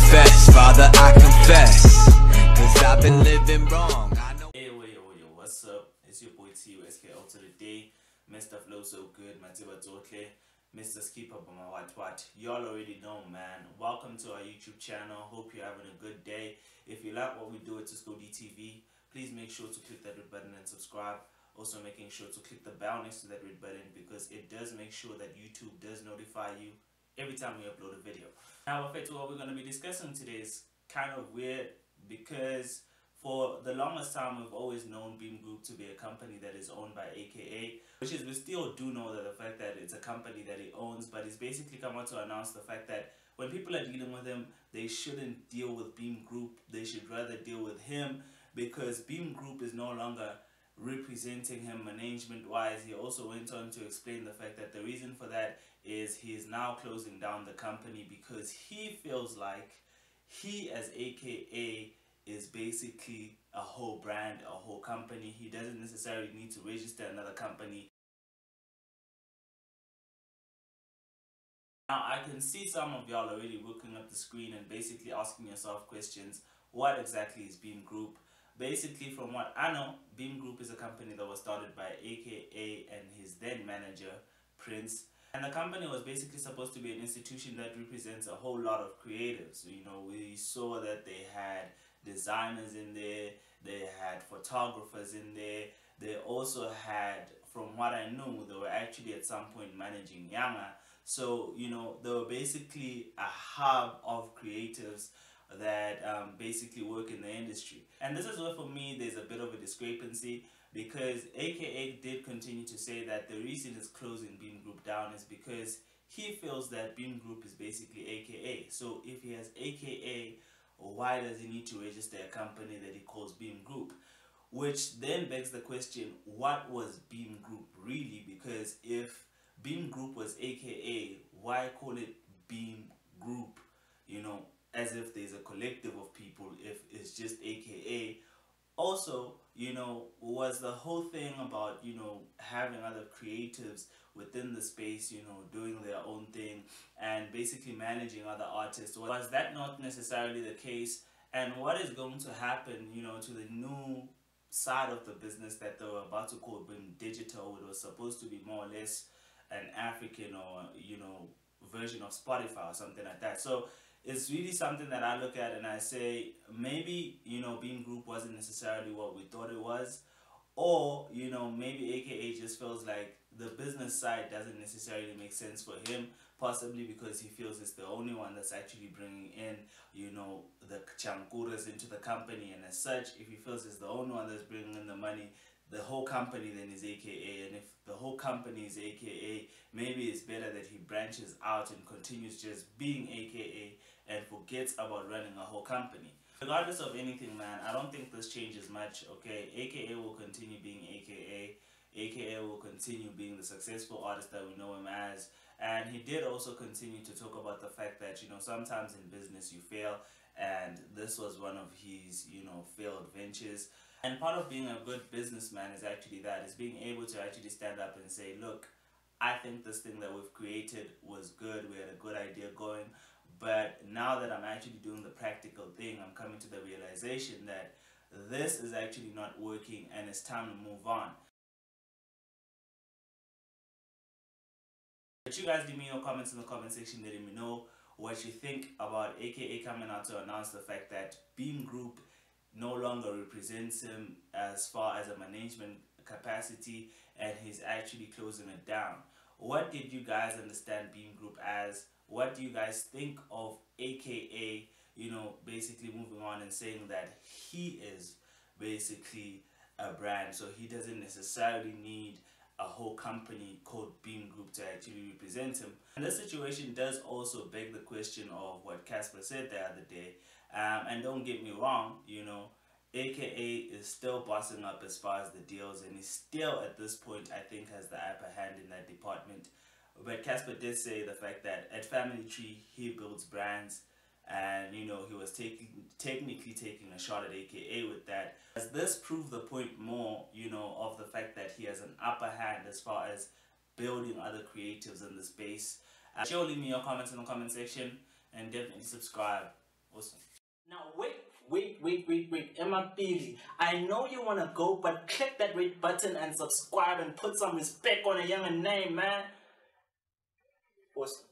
confess, Father, I confess, cause I've been living wrong. I know. Hey, yo, what's up? It's your boy TUSKL to the day. Mr. Flow So Good, Matiba Totle, Mr. Skip Up on my what. Y'all already know, man. Welcome to our YouTube channel. Hope you're having a good day. If you like what we do at Cisco DTV, please make sure to click that red button and subscribe. Also making sure to click the bell next to that red button because it does make sure that YouTube does notify you every time we upload a video. Now, what we're going to be discussing today is kind of weird because for the longest time we've always known Beam Group to be a company that is owned by AKA, which is we still do know that the fact that it's a company that he owns, but he's basically come out to announce the fact that when people are dealing with him, they shouldn't deal with Beam Group, they should rather deal with him because Beam Group is no longer representing him management wise. He also went on to explain the fact that the reason for that is he is now closing down the company because he feels like he as AKA is basically a whole brand, a whole company. He doesn't necessarily need to register another company. Now I can see some of y'all already looking at the screen and basically asking yourself questions. What exactly is Beam Group? Basically, from what I know, Beam Group is a company that was started by AKA and his then manager, Prince. And the company was basically supposed to be an institution that represents a whole lot of creatives. You know, we saw that they had designers in there, they had photographers in there, they also had, from what I knew, they were actually at some point managing Yanga. So, you know, they were basically a hub of creatives that basically work in the industry. And this is where for me there's a bit of a discrepancy because AKA did continue to say that the reason it's closing Beam Group down is because he feels that Beam Group is basically AKA. So if he has AKA, why does he need to register a company that he calls Beam Group? Which then begs the question, what was Beam Group really? Because if Beam Group was AKA, why call it Beam Group? You know, as if there's a collective of people, if it's just AKA. Also, you know, was the whole thing about, you know, having other creatives within the space, you know, doing their own thing and basically managing other artists, was that not necessarily the case? And what is going to happen, you know, to the new side of the business that they were about to call Beam Digital? It was supposed to be more or less an African or, you know, version of Spotify or something like that. So it's really something that I look at and I say, maybe, you know, Beam Group wasn't necessarily what we thought it was, or, you know, maybe AKA just feels like the business side doesn't necessarily make sense for him, possibly because he feels it's the only one that's actually bringing in, you know, the chankuras into the company, and as such, if he feels it's the only one that's bringing in the money, the whole company then is AKA. And if the whole company is AKA, maybe it's better that he branches out and continues just being AKA and forgets about running a whole company. Regardless of anything, man, I don't think this changes much, okay? AKA will continue being AKA. AKA will continue being the successful artist that we know him as. And he did also continue to talk about the fact that, you know, sometimes in business you fail, and this was one of his, you know, failed ventures. And part of being a good businessman is actually that, is being able to actually stand up and say, look, I think this thing that we've created was good, we had a good idea going, but now that I'm actually doing the practical thing, I'm coming to the realization that this is actually not working and it's time to move on. But you guys leave me your comments in the comment section, letting me know what you think about AKA coming out to announce the fact that Beam Group no longer represents him as far as a management capacity and he's actually closing it down. What did you guys understand Beam Group as? What do you guys think of AKA, you know, basically moving on and saying that he is basically a brand, so he doesn't necessarily need a whole company called Beam Group to actually represent him? And this situation does also beg the question of what Casper said the other day. And don't get me wrong, you know, AKA is still bossing up as far as the deals, and he still at this point I think has the upper hand in that department. But Casper did say the fact that at Family Tree he builds brands, and you know, he was technically taking a shot at AKA with that. Does this prove the point more, you know, of the fact that he has an upper hand as far as building other creatives in the space? Sure, leave me your comments in the comment section and definitely subscribe. Awesome. Now wait, Emma Pili. I know you wanna go, but click that red button and subscribe and put some respect on a younger name, man. Awesome.